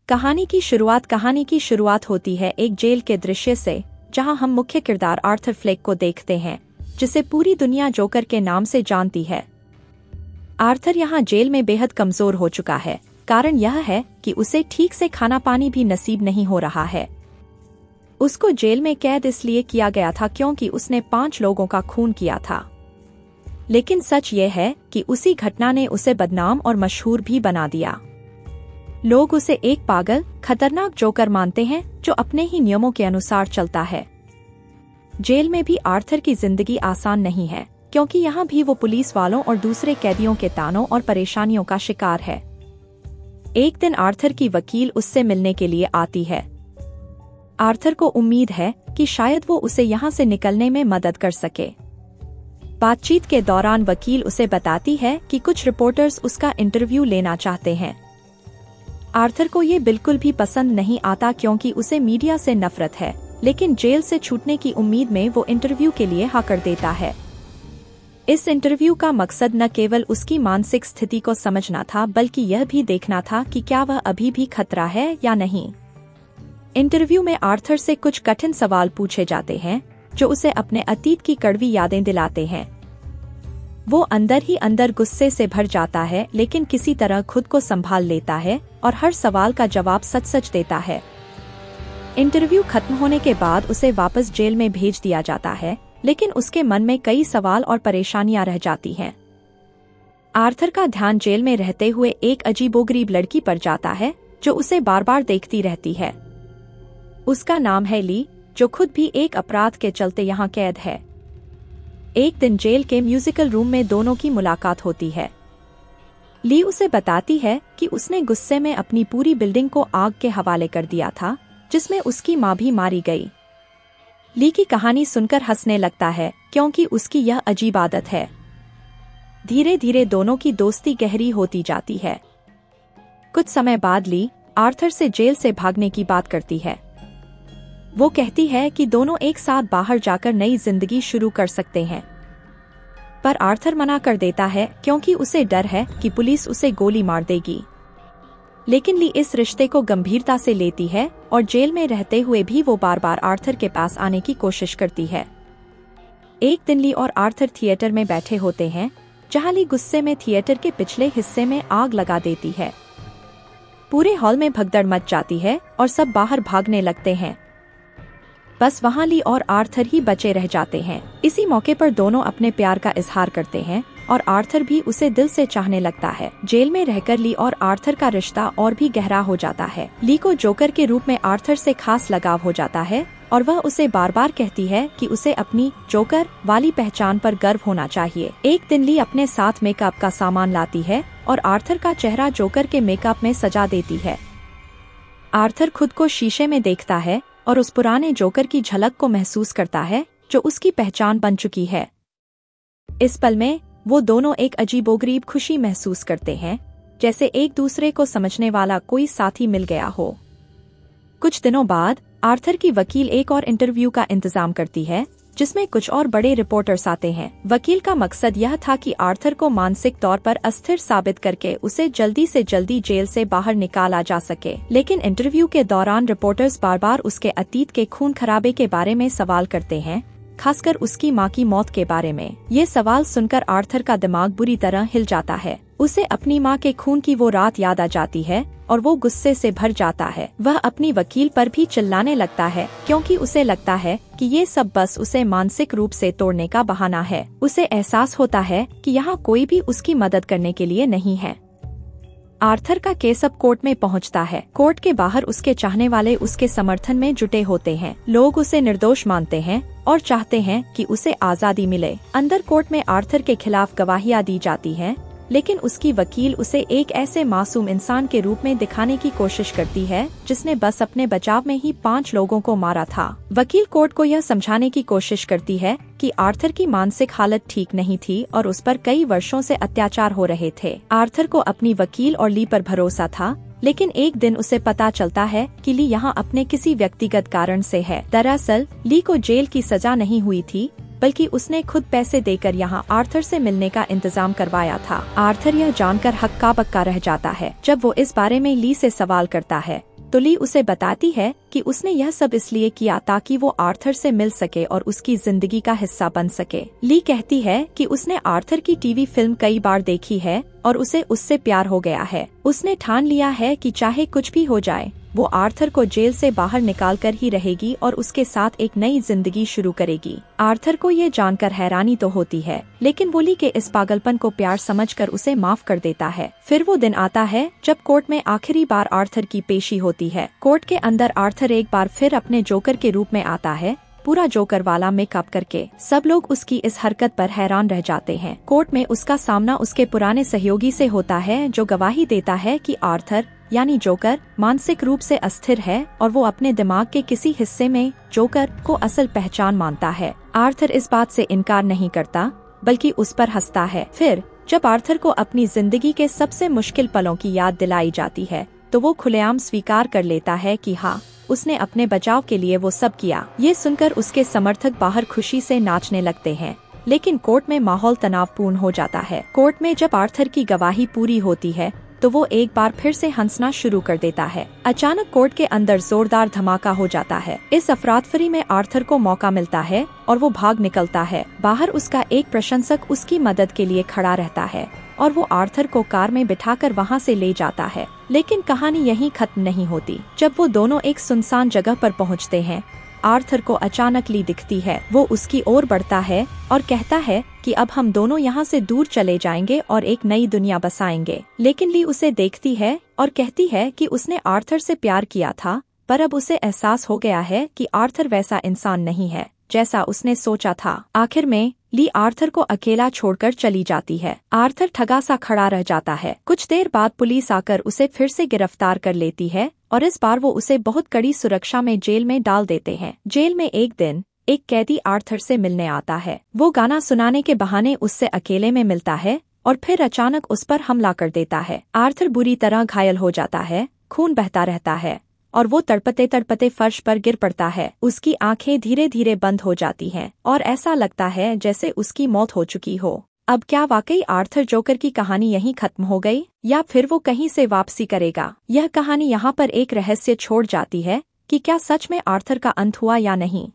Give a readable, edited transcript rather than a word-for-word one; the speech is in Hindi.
कहानी की शुरुआत होती है एक जेल के दृश्य से, जहां हम मुख्य किरदार आर्थर फ्लेक को देखते हैं, जिसे पूरी दुनिया जोकर के नाम से जानती है। आर्थर यहां जेल में बेहद कमजोर हो चुका है। कारण यह है कि उसे ठीक से खाना पानी भी नसीब नहीं हो रहा है। उसको जेल में कैद इसलिए किया गया था क्योंकि उसने 5 लोगों का खून किया था। लेकिन सच ये है कि उसी घटना ने उसे बदनाम और मशहूर भी बना दिया। लोग उसे एक पागल, खतरनाक जोकर मानते हैं जो अपने ही नियमों के अनुसार चलता है। जेल में भी आर्थर की जिंदगी आसान नहीं है, क्योंकि यहाँ भी वो पुलिस वालों और दूसरे कैदियों के तानों और परेशानियों का शिकार है। एक दिन आर्थर की वकील उससे मिलने के लिए आती है। आर्थर को उम्मीद है कि शायद वो उसे यहाँ से निकलने में मदद कर सके। बातचीत के दौरान वकील उसे बताती है कि कुछ रिपोर्टर्स उसका इंटरव्यू लेना चाहते हैं। आर्थर को ये बिल्कुल भी पसंद नहीं आता क्योंकि उसे मीडिया से नफरत है, लेकिन जेल से छूटने की उम्मीद में वो इंटरव्यू के लिए हाँ कर देता है। इस इंटरव्यू का मकसद न केवल उसकी मानसिक स्थिति को समझना था, बल्कि यह भी देखना था कि क्या वह अभी भी खतरा है या नहीं। इंटरव्यू में आर्थर से कुछ कठिन सवाल पूछे जाते हैं, जो उसे अपने अतीत की कड़वी यादें दिलाते हैं। वो अंदर ही अंदर गुस्से से भर जाता है, लेकिन किसी तरह खुद को संभाल लेता है और हर सवाल का जवाब सच देता है। इंटरव्यू खत्म होने के बाद उसे वापस जेल में भेज दिया जाता है, लेकिन उसके मन में कई सवाल और परेशानियां रह जाती हैं। आर्थर का ध्यान जेल में रहते हुए एक अजीबोगरीब लड़की पर जाता है, जो उसे बार बार देखती रहती है। उसका नाम है ली, जो खुद भी एक अपराध के चलते यहाँ कैद है। एक दिन जेल के म्यूजिकल रूम में दोनों की मुलाकात होती है। ली उसे बताती है कि उसने गुस्से में अपनी पूरी बिल्डिंग को आग के हवाले कर दिया था, जिसमें उसकी माँ भी मारी गई। ली की कहानी सुनकर हंसने लगता है, क्योंकि उसकी यह अजीब आदत है। धीरे धीरे दोनों की दोस्ती गहरी होती जाती है। कुछ समय बाद ली आर्थर से जेल से भागने की बात करती है। वो कहती है कि दोनों एक साथ बाहर जाकर नई जिंदगी शुरू कर सकते हैं, पर आर्थर मना कर देता है क्योंकि उसे डर है कि पुलिस उसे गोली मार देगी। लेकिन ली इस रिश्ते को गंभीरता से लेती है और जेल में रहते हुए भी वो बार बार आर्थर के पास आने की कोशिश करती है। एक दिन ली और आर्थर थिएटर में बैठे होते हैं, जहां ली गुस्से में थिएटर के पिछले हिस्से में आग लगा देती है। पूरे हॉल में भगदड़ मच जाती है और सब बाहर भागने लगते हैं। बस वहाँ ली और आर्थर ही बचे रह जाते हैं। इसी मौके पर दोनों अपने प्यार का इजहार करते हैं और आर्थर भी उसे दिल से चाहने लगता है। जेल में रहकर ली और आर्थर का रिश्ता और भी गहरा हो जाता है। ली को जोकर के रूप में आर्थर से खास लगाव हो जाता है और वह उसे बार बार कहती है कि उसे अपनी जोकर वाली पहचान पर गर्व होना चाहिए। एक दिन ली अपने साथ मेकअप का सामान लाती है और आर्थर का चेहरा जोकर के मेकअप में सजा देती है। आर्थर खुद को शीशे में देखता है और उस पुराने जोकर की झलक को महसूस करता है, जो उसकी पहचान बन चुकी है। इस पल में वो दोनों एक अजीबोगरीब खुशी महसूस करते हैं, जैसे एक दूसरे को समझने वाला कोई साथी मिल गया हो। कुछ दिनों बाद आर्थर की वकील एक और इंटरव्यू का इंतजाम करती है, जिसमें कुछ और बड़े रिपोर्टर्स आते हैं। वकील का मकसद यह था कि आर्थर को मानसिक तौर पर अस्थिर साबित करके उसे जल्दी से जल्दी जेल से बाहर निकाला जा सके। लेकिन इंटरव्यू के दौरान रिपोर्टर्स बार बार उसके अतीत के खून खराबे के बारे में सवाल करते हैं, खासकर उसकी माँ की मौत के बारे में। ये सवाल सुनकर आर्थर का दिमाग बुरी तरह हिल जाता है। उसे अपनी माँ के खून की वो रात याद आ जाती है और वो गुस्से से भर जाता है। वह अपनी वकील पर भी चिल्लाने लगता है, क्योंकि उसे लगता है कि ये सब बस उसे मानसिक रूप से तोड़ने का बहाना है। उसे एहसास होता है कि यहाँ कोई भी उसकी मदद करने के लिए नहीं है। आर्थर का केस अब कोर्ट में पहुंचता है। कोर्ट के बाहर उसके चाहने वाले उसके समर्थन में जुटे होते हैं। लोग उसे निर्दोष मानते हैं और चाहते हैं कि उसे आजादी मिले। अंदर कोर्ट में आर्थर के खिलाफ गवाहियां दी जाती हैं, लेकिन उसकी वकील उसे एक ऐसे मासूम इंसान के रूप में दिखाने की कोशिश करती है, जिसने बस अपने बचाव में ही 5 लोगों को मारा था। वकील कोर्ट को यह समझाने की कोशिश करती है कि आर्थर की मानसिक हालत ठीक नहीं थी और उस पर कई वर्षों से अत्याचार हो रहे थे। आर्थर को अपनी वकील और ली पर भरोसा था, लेकिन एक दिन उसे पता चलता है कि ली यहाँ अपने किसी व्यक्तिगत कारण से है। दरअसल ली को जेल की सजा नहीं हुई थी, बल्कि उसने खुद पैसे देकर यहाँ आर्थर से मिलने का इंतजाम करवाया था। आर्थर यह जानकर हक्का बक्का रह जाता है। जब वो इस बारे में ली से सवाल करता है तो ली उसे बताती है कि उसने यह सब इसलिए किया ताकि वो आर्थर से मिल सके और उसकी जिंदगी का हिस्सा बन सके। ली कहती है कि उसने आर्थर की टीवी फिल्म कई बार देखी है और उसे उससे प्यार हो गया है। उसने ठान लिया है कि चाहे कुछ भी हो जाए वो आर्थर को जेल से बाहर निकाल कर ही रहेगी और उसके साथ एक नई जिंदगी शुरू करेगी। आर्थर को ये जानकर हैरानी तो होती है, लेकिन वो ली के इस पागलपन को प्यार समझकर उसे माफ कर देता है। फिर वो दिन आता है जब कोर्ट में आखिरी बार आर्थर की पेशी होती है। कोर्ट के अंदर आर्थर एक बार फिर अपने जोकर के रूप में आता है, पूरा जोकर वाला मेकअप करके। सब लोग उसकी इस हरकत पर हैरान रह जाते हैं। कोर्ट में उसका सामना उसके पुराने सहयोगी से होता है, जो गवाही देता है कि आर्थर यानी जोकर मानसिक रूप से अस्थिर है और वो अपने दिमाग के किसी हिस्से में जोकर को असल पहचान मानता है। आर्थर इस बात से इनकार नहीं करता, बल्कि उस पर हंसता है। फिर जब आर्थर को अपनी जिंदगी के सबसे मुश्किल पलों की याद दिलाई जाती है, तो वो खुलेआम स्वीकार कर लेता है कि हाँ, उसने अपने बचाव के लिए वो सब किया। ये सुनकर उसके समर्थक बाहर खुशी से नाचने लगते हैं, लेकिन कोर्ट में माहौल तनावपूर्ण हो जाता है। कोर्ट में जब आर्थर की गवाही पूरी होती है, तो वो एक बार फिर से हंसना शुरू कर देता है। अचानक कोर्ट के अंदर जोरदार धमाका हो जाता है। इस अफरातफरी में आर्थर को मौका मिलता है और वो भाग निकलता है। बाहर उसका एक प्रशंसक उसकी मदद के लिए खड़ा रहता है और वो आर्थर को कार में बिठाकर वहाँ से ले जाता है। लेकिन कहानी यहीं खत्म नहीं होती। जब वो दोनों एक सुनसान जगह पर पहुँचते हैं, आर्थर को अचानक ली दिखती है। वो उसकी ओर बढ़ता है और कहता है कि अब हम दोनों यहाँ से दूर चले जाएंगे और एक नई दुनिया बसाएंगे। लेकिन ली उसे देखती है और कहती है कि उसने आर्थर से प्यार किया था, पर अब उसे एहसास हो गया है कि आर्थर वैसा इंसान नहीं है जैसा उसने सोचा था। आखिर में ली आर्थर को अकेला छोड़कर चली जाती है। आर्थर ठगा सा खड़ा रह जाता है। कुछ देर बाद पुलिस आकर उसे फिर से गिरफ्तार कर लेती है और इस बार वो उसे बहुत कड़ी सुरक्षा में जेल में डाल देते हैं। जेल में एक दिन एक कैदी आर्थर से मिलने आता है। वो गाना सुनाने के बहाने उससे अकेले में मिलता है और फिर अचानक उस पर हमला कर देता है। आर्थर बुरी तरह घायल हो जाता है, खून बहता रहता है और वो तड़पते तड़पते फर्श पर गिर पड़ता है। उसकी आंखें धीरे धीरे बंद हो जाती हैं और ऐसा लगता है जैसे उसकी मौत हो चुकी हो। अब क्या वाकई आर्थर जोकर की कहानी यहीं खत्म हो गई, या फिर वो कहीं से वापसी करेगा? यह कहानी यहाँ पर एक रहस्य छोड़ जाती है कि क्या सच में आर्थर का अंत हुआ या नहीं।